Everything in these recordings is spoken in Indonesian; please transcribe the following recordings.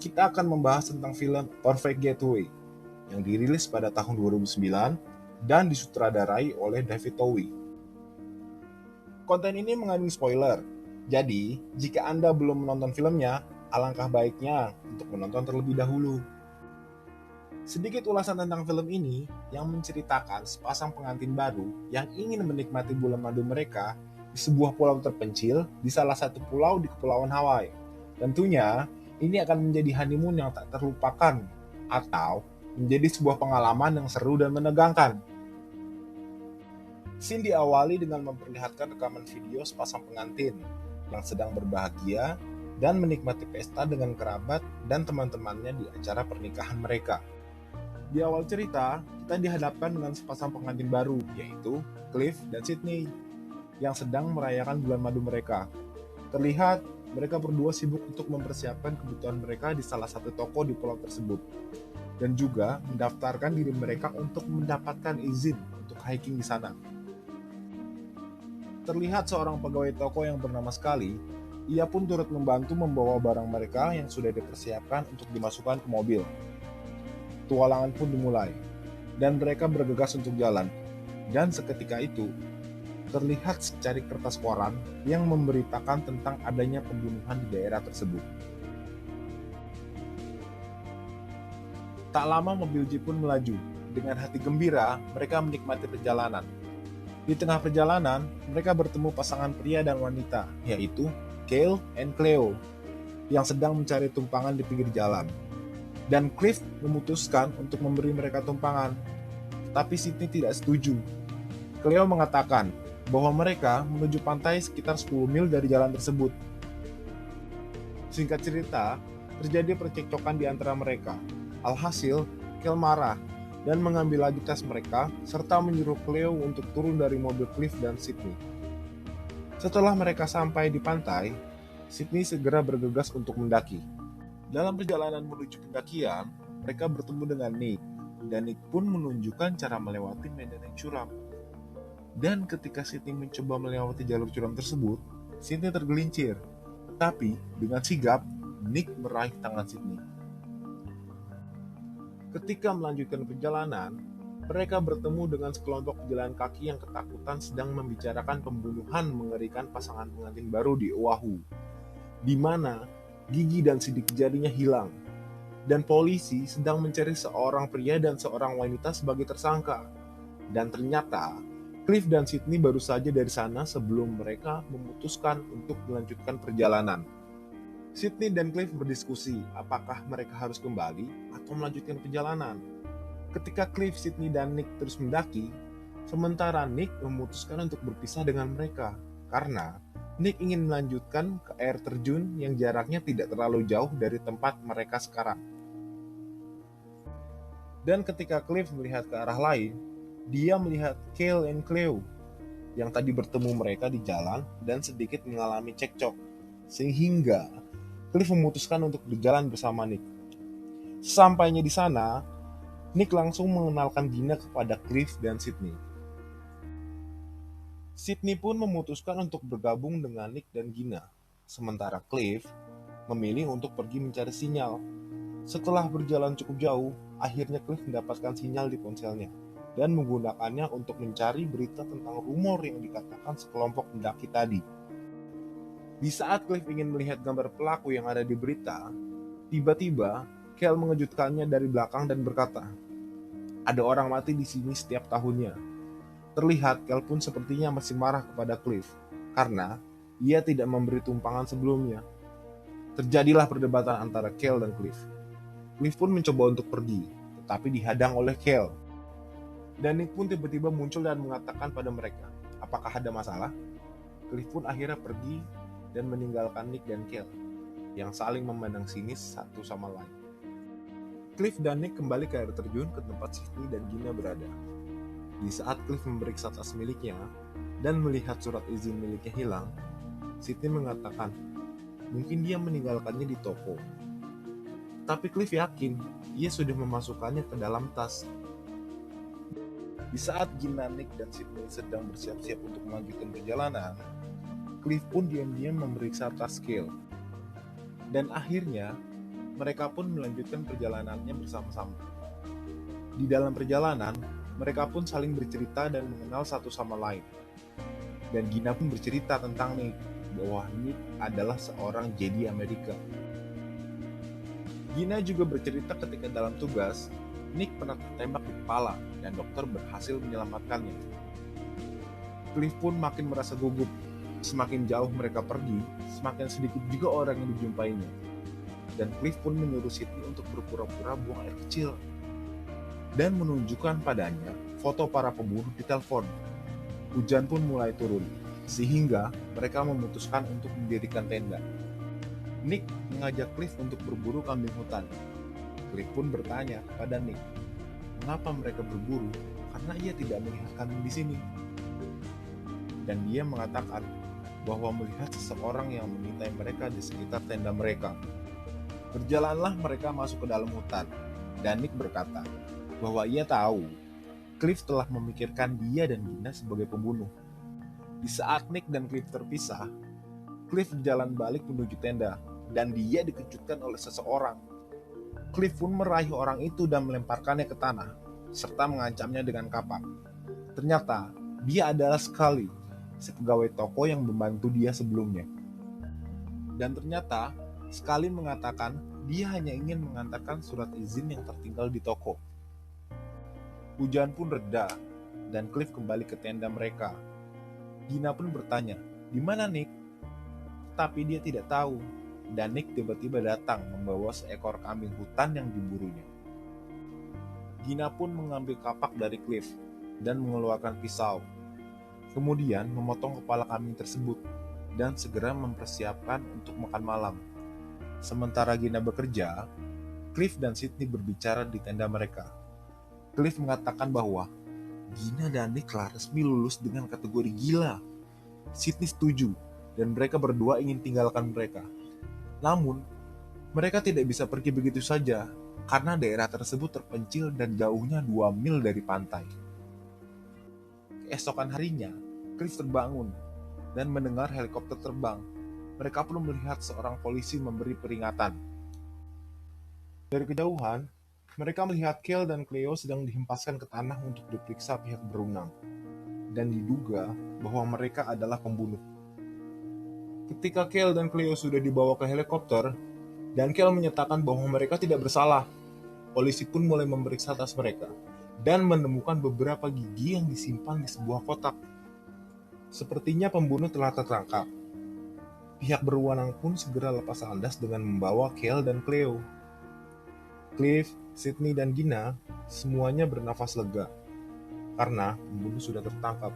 kita akan membahas tentang film Perfect Getaway yang dirilis pada tahun 2009 dan disutradarai oleh David Towie. Konten ini mengandung spoiler, jadi jika Anda belum menonton filmnya, alangkah baiknya untuk menonton terlebih dahulu. Sedikit ulasan tentang film ini yang menceritakan sepasang pengantin baru yang ingin menikmati bulan madu mereka di sebuah pulau terpencil di salah satu pulau di Kepulauan Hawaii. Tentunya, ini akan menjadi honeymoon yang tak terlupakan atau menjadi sebuah pengalaman yang seru dan menegangkan. Scene diawali dengan memperlihatkan rekaman video sepasang pengantin yang sedang berbahagia dan menikmati pesta dengan kerabat dan teman-temannya di acara pernikahan mereka. Di awal cerita, kita dihadapkan dengan sepasang pengantin baru, yaitu Cliff dan Sydney, yang sedang merayakan bulan madu mereka. Terlihat, mereka berdua sibuk untuk mempersiapkan kebutuhan mereka di salah satu toko di pulau tersebut, dan juga mendaftarkan diri mereka untuk mendapatkan izin untuk hiking di sana. Terlihat seorang pegawai toko yang bernama Scully, ia pun turut membantu membawa barang mereka yang sudah dipersiapkan untuk dimasukkan ke mobil. Tualangan pun dimulai, dan mereka bergegas untuk jalan. Dan seketika itu, terlihat secari kertas koran yang memberitakan tentang adanya pembunuhan di daerah tersebut. Tak lama mobil jeep pun melaju. Dengan hati gembira, mereka menikmati perjalanan. Di tengah perjalanan, mereka bertemu pasangan pria dan wanita, yaitu Cale and Cleo, yang sedang mencari tumpangan di pinggir jalan. Dan Cliff memutuskan untuk memberi mereka tumpangan, tapi Sydney tidak setuju. Cleo mengatakan bahwa mereka menuju pantai sekitar 10 mil dari jalan tersebut. Singkat cerita, terjadi percekcokan di antara mereka. Alhasil, Cale marah dan mengambil lagi tas mereka serta menyuruh Cleo untuk turun dari mobil Cliff dan Sydney. Setelah mereka sampai di pantai, Sydney segera bergegas untuk mendaki. Dalam perjalanan menuju pendakian, mereka bertemu dengan Nick, dan Nick pun menunjukkan cara melewati medan yang curam. Dan ketika Sydney mencoba melewati jalur curam tersebut, Sydney tergelincir. Tapi dengan sigap, Nick meraih tangan Sydney. Ketika melanjutkan perjalanan, mereka bertemu dengan sekelompok pejalan kaki yang ketakutan sedang membicarakan pembunuhan mengerikan pasangan pengantin baru di Oahu, di mana gigi dan sidik jarinya hilang, dan polisi sedang mencari seorang pria dan seorang wanita sebagai tersangka. Dan ternyata, Cliff dan Sydney baru saja dari sana sebelum mereka memutuskan untuk melanjutkan perjalanan. Sydney dan Cliff berdiskusi apakah mereka harus kembali atau melanjutkan perjalanan. Ketika Cliff, Sydney, dan Nick terus mendaki, sementara Nick memutuskan untuk berpisah dengan mereka karena Nick ingin melanjutkan ke air terjun yang jaraknya tidak terlalu jauh dari tempat mereka sekarang. Dan ketika Cliff melihat ke arah lain, dia melihat Cale and Cleo yang tadi bertemu mereka di jalan dan sedikit mengalami cekcok, sehingga Cliff memutuskan untuk berjalan bersama Nick. Sampainya di sana, Nick langsung mengenalkan Gina kepada Cliff dan Sydney. Sydney pun memutuskan untuk bergabung dengan Nick dan Gina, sementara Cliff memilih untuk pergi mencari sinyal. Setelah berjalan cukup jauh, akhirnya Cliff mendapatkan sinyal di ponselnya dan menggunakannya untuk mencari berita tentang rumor yang dikatakan sekelompok pendaki tadi. Di saat Cliff ingin melihat gambar pelaku yang ada di berita, tiba-tiba Cale mengejutkannya dari belakang dan berkata, "Ada orang mati di sini setiap tahunnya." Terlihat Cale pun sepertinya masih marah kepada Cliff karena ia tidak memberi tumpangan sebelumnya. Terjadilah perdebatan antara Cale dan Cliff. Cliff pun mencoba untuk pergi, tetapi dihadang oleh Cale. Dan Nick pun tiba-tiba muncul dan mengatakan pada mereka, "Apakah ada masalah?" Cliff pun akhirnya pergi dan meninggalkan Nick dan Cale yang saling memandang sinis satu sama lain. Cliff dan Nick kembali ke air terjun ke tempat Sydney dan Gina berada. Di saat Cliff memeriksa tas miliknya dan melihat surat izin miliknya hilang, Sydney mengatakan mungkin dia meninggalkannya di toko. Tapi Cliff yakin ia sudah memasukkannya ke dalam tas. Di saat Gina, Nick, dan Sydney sedang bersiap-siap untuk melanjutkan perjalanan, Cliff pun diam-diam memeriksa tas Cale. Dan akhirnya, Mereka pun melanjutkan perjalanannya bersama-sama. Di dalam perjalanan, mereka pun saling bercerita dan mengenal satu sama lain. Dan Gina pun bercerita tentang Nick, bahwa Nick adalah seorang Jedi Amerika. Gina juga bercerita ketika dalam tugas, Nick pernah tertembak di kepala dan dokter berhasil menyelamatkannya. Cliff pun makin merasa gugup. Semakin jauh mereka pergi, semakin sedikit juga orang yang dijumpainya. Dan Cliff pun menyuruh Sydney untuk berpura-pura buang air kecil dan menunjukkan padanya foto para pembunuh di telepon. Hujan pun mulai turun, sehingga mereka memutuskan untuk mendirikan tenda. Nick mengajak Cliff untuk berburu kambing hutan. Cliff pun bertanya kepada Nick, mengapa mereka berburu? Karena ia tidak melihat kambing di sini. Dan dia mengatakan bahwa melihat seseorang yang mengintai mereka di sekitar tenda mereka. Berjalanlah mereka masuk ke dalam hutan, dan Nick berkata bahwa ia tahu Cliff telah memikirkan dia dan Gina sebagai pembunuh. Di saat Nick dan Cliff terpisah, Cliff berjalan balik menuju tenda, dan dia dikejutkan oleh seseorang. Cliff pun meraih orang itu dan melemparkannya ke tanah, serta mengancamnya dengan kapak. Ternyata, dia adalah Scully, si pegawai toko yang membantu dia sebelumnya. Dan ternyata, Scully mengatakan dia hanya ingin mengantarkan surat izin yang tertinggal di toko. Hujan pun reda, dan Cliff kembali ke tenda mereka. Gina pun bertanya, di mana Nick? Tapi dia tidak tahu, dan Nick tiba-tiba datang membawa seekor kambing hutan yang diburunya. Gina pun mengambil kapak dari Cliff dan mengeluarkan pisau. Kemudian memotong kepala kambing tersebut dan segera mempersiapkan untuk makan malam. Sementara Gina bekerja, Cliff dan Sydney berbicara di tenda mereka. Cliff mengatakan bahwa Gina dan Nick telah resmi lulus dengan kategori gila. Sydney setuju, dan mereka berdua ingin tinggalkan mereka. Namun, mereka tidak bisa pergi begitu saja, karena daerah tersebut terpencil dan jauhnya 2 mil dari pantai. Keesokan harinya, Cliff terbangun dan mendengar helikopter terbang. Mereka pun melihat seorang polisi memberi peringatan. Dari kejauhan, mereka melihat Cale dan Cleo sedang dihempaskan ke tanah untuk diperiksa pihak berwenang, dan diduga bahwa mereka adalah pembunuh. Ketika Cale dan Cleo sudah dibawa ke helikopter, dan Cale menyatakan bahwa mereka tidak bersalah, polisi pun mulai memeriksa tas mereka, dan menemukan beberapa gigi yang disimpan di sebuah kotak. Sepertinya pembunuh telah tertangkap. Pihak berwenang pun segera lepas landas dengan membawa Cale dan Cleo. Cliff, Sydney, dan Gina semuanya bernafas lega karena pembunuh sudah tertangkap.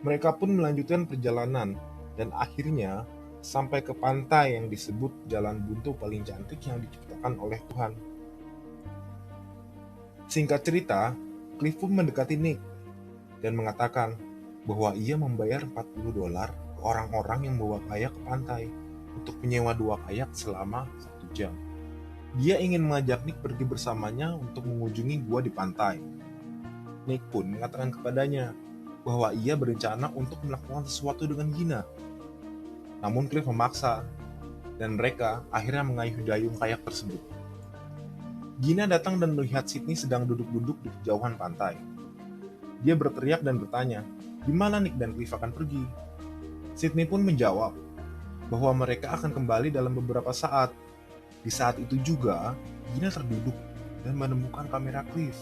Mereka pun melanjutkan perjalanan dan akhirnya sampai ke pantai yang disebut jalan buntu paling cantik yang diciptakan oleh Tuhan. Singkat cerita, Cliff pun mendekati Nick dan mengatakan bahwa ia membayar $40 ke orang-orang yang bawa kayak ke pantai untuk menyewa 2 kayak selama 1 jam. Dia ingin mengajak Nick pergi bersamanya untuk mengunjungi gua di pantai. Nick pun mengatakan kepadanya bahwa ia berencana untuk melakukan sesuatu dengan Gina. Namun Cliff memaksa, dan mereka akhirnya mengayuh dayung kayak tersebut. Gina datang dan melihat Sydney sedang duduk-duduk di kejauhan pantai. Dia berteriak dan bertanya, di mana Nick dan Cliff akan pergi? Sydney pun menjawab bahwa mereka akan kembali dalam beberapa saat. Di saat itu juga, Gina terduduk dan menemukan kamera Cliff.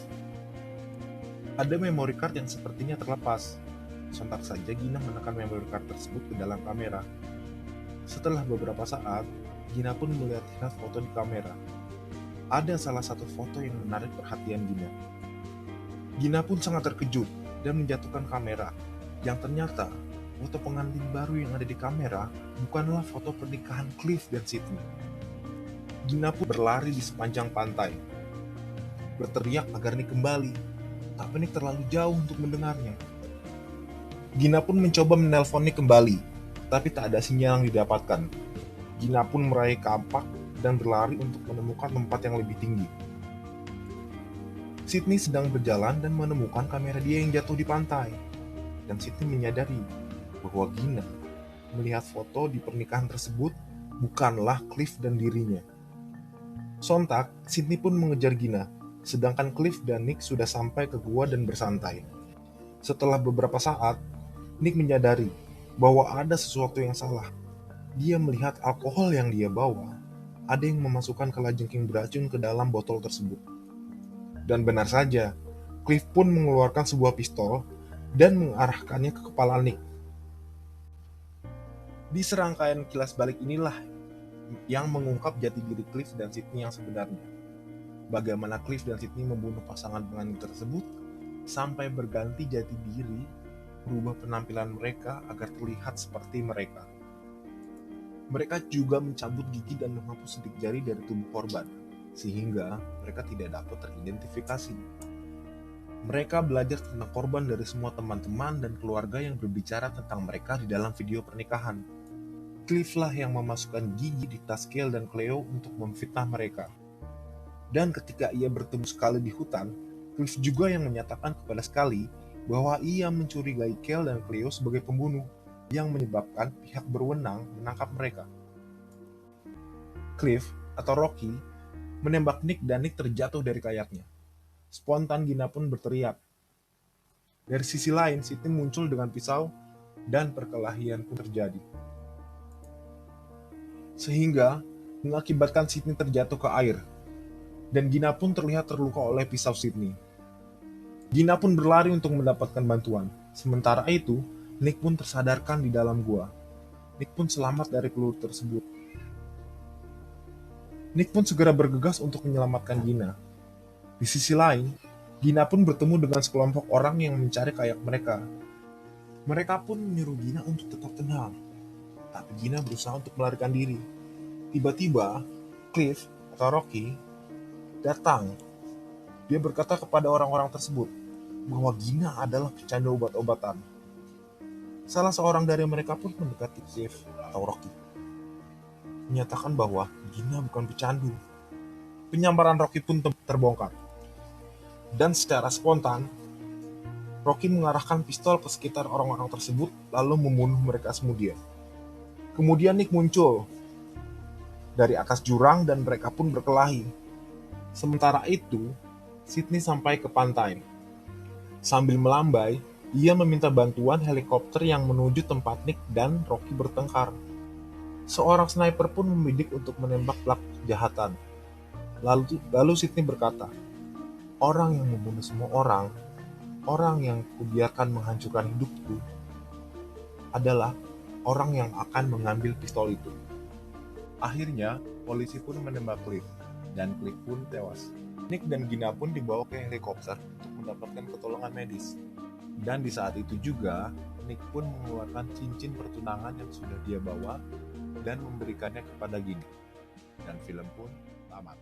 Ada memory card yang sepertinya terlepas. Sontak saja Gina menekan memory card tersebut ke dalam kamera. Setelah beberapa saat, Gina pun melihat foto di kamera. Ada salah satu foto yang menarik perhatian Gina. Gina pun sangat terkejut dan menjatuhkan kamera, yang ternyata foto pengantin baru yang ada di kamera bukanlah foto pernikahan Cliff dan Sydney. Gina pun berlari di sepanjang pantai, berteriak agar Nick kembali, tapi Nick terlalu jauh untuk mendengarnya. Gina pun mencoba menelpon Nick kembali, tapi tak ada sinyal yang didapatkan. Gina pun meraih kapak dan berlari untuk menemukan tempat yang lebih tinggi. Sydney sedang berjalan dan menemukan kamera dia yang jatuh di pantai, dan Sydney menyadari bahwa Gina melihat foto di pernikahan tersebut bukanlah Cliff dan dirinya. Sontak, Sydney pun mengejar Gina, sedangkan Cliff dan Nick sudah sampai ke gua dan bersantai. Setelah beberapa saat, Nick menyadari bahwa ada sesuatu yang salah. Dia melihat alkohol yang dia bawa, ada yang memasukkan kalajengking beracun ke dalam botol tersebut. Dan benar saja, Cliff pun mengeluarkan sebuah pistol dan mengarahkannya ke kepala Nick. Di serangkaian kilas balik inilah yang mengungkap jati diri Cliff dan Sydney yang sebenarnya. Bagaimana Cliff dan Sydney membunuh pasangan pengantin tersebut sampai berganti jati diri, merubah penampilan mereka agar terlihat seperti mereka. Mereka juga mencabut gigi dan menghapus sidik jari dari tubuh korban, sehingga mereka tidak dapat teridentifikasi. Mereka belajar tentang korban dari semua teman-teman dan keluarga yang berbicara tentang mereka di dalam video pernikahan. Cliff lah yang memasukkan gigi di tas Cale dan Cleo untuk memfitnah mereka. Dan ketika ia bertemu Scully di hutan, Cliff juga yang menyatakan kepada Scully bahwa ia mencurigai Cale dan Cleo sebagai pembunuh, yang menyebabkan pihak berwenang menangkap mereka. Cliff atau Rocky menembak Nick dan Nick terjatuh dari kayaknya. Spontan Gina pun berteriak. Dari sisi lain, Sydney muncul dengan pisau dan perkelahian pun terjadi. Sehingga mengakibatkan Sydney terjatuh ke air. Dan Gina pun terlihat terluka oleh pisau Sydney. Gina pun berlari untuk mendapatkan bantuan. Sementara itu, Nick pun tersadarkan di dalam gua. Nick pun selamat dari peluru tersebut. Nick pun segera bergegas untuk menyelamatkan Gina. Di sisi lain, Gina pun bertemu dengan sekelompok orang yang mencari kayak mereka. Mereka pun menyuruh Gina untuk tetap tenang. Tapi Gina berusaha untuk melarikan diri. Tiba-tiba, Cliff atau Rocky datang. Dia berkata kepada orang-orang tersebut bahwa Gina adalah pecandu obat-obatan. Salah seorang dari mereka pun mendekati Cliff atau Rocky, menyatakan bahwa Gina bukan pecandu. Penyamaran Rocky pun terbongkar. Dan secara spontan, Rocky mengarahkan pistol ke sekitar orang-orang tersebut lalu membunuh mereka kemudian. Kemudian Nick muncul dari atas jurang dan mereka pun berkelahi. Sementara itu, Sydney sampai ke pantai. Sambil melambai, ia meminta bantuan helikopter yang menuju tempat Nick dan Rocky bertengkar. Seorang sniper pun membidik untuk menembak pelaku kejahatan. Lalu Sydney berkata, orang yang membunuh semua orang yang kubiarkan menghancurkan hidupku, adalah orang yang akan mengambil pistol itu. Akhirnya, polisi pun menembak Cliff, dan Cliff pun tewas. Nick dan Gina pun dibawa ke helikopter untuk mendapatkan pertolongan medis. Dan di saat itu juga, Nick pun mengeluarkan cincin pertunangan yang sudah dia bawa dan memberikannya kepada Gina. Dan film pun tamat.